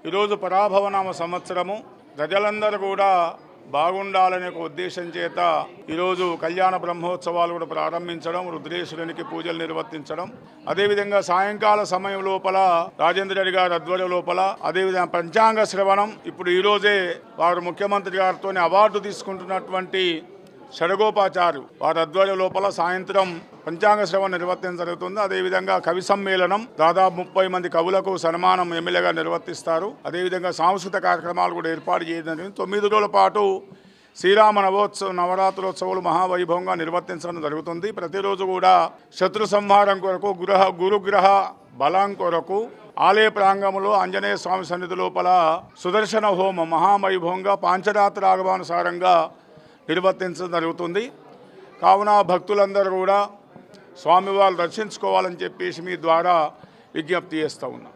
ఈరోజు పరాభవనామ సంవత్సరము ప్రజలందరూ కూడా బాగుండాలనే ఒక ఉద్దేశం చేత ఈరోజు కళ్యాణ బ్రహ్మోత్సవాలు కూడా ప్రారంభించడం, రుద్రేశ్వరునికి పూజలు నిర్వర్తించడం, అదేవిధంగా సాయంకాల సమయం లోపల రాజేంద్ర రెడ్డి గారి ఆధ్వర్యం లోపల అదేవిధంగా పంచాంగ శ్రవణం. ఇప్పుడు ఈరోజే వారు ముఖ్యమంత్రి గారితో అవార్డు తీసుకుంటున్నటువంటి షడగోపాచారు వారి ఆధ్వర్యం లోపల సాయంత్రం పంచాంగ శ్రవణం నిర్వర్తించడం జరుగుతుంది. అదేవిధంగా కవి సమ్మేళనం, దాదాపు 30 మంది కవులకు సన్మానం ఎమ్మెల్యేగా నిర్వర్తిస్తారు. అదేవిధంగా సాంస్కృతిక కార్యక్రమాలు కూడా ఏర్పాటు చేయడం జరిగింది. 9 రోజుల పాటు శ్రీరామ నవరాత్రోత్సవాలు మహావైభవంగా నిర్వర్తించడం జరుగుతుంది. ప్రతిరోజు కూడా శత్రు సంహారం కొరకు గురుగ్రహ బలం కొరకు ఆలయ ప్రాంగంలో ఆంజనేయ స్వామి సన్నిధి లోపల సుదర్శన హోమం మహావైభవంగా పాంచరాత్ర ఆగమానుసారంగా నిర్వర్తించడం జరుగుతుంది. కావున భక్తులందరూ కూడా స్వామివారు దర్శించుకోవాలని చెప్పేసి మీ ద్వారా విజ్ఞప్తి చేస్తూ ఉన్నాం.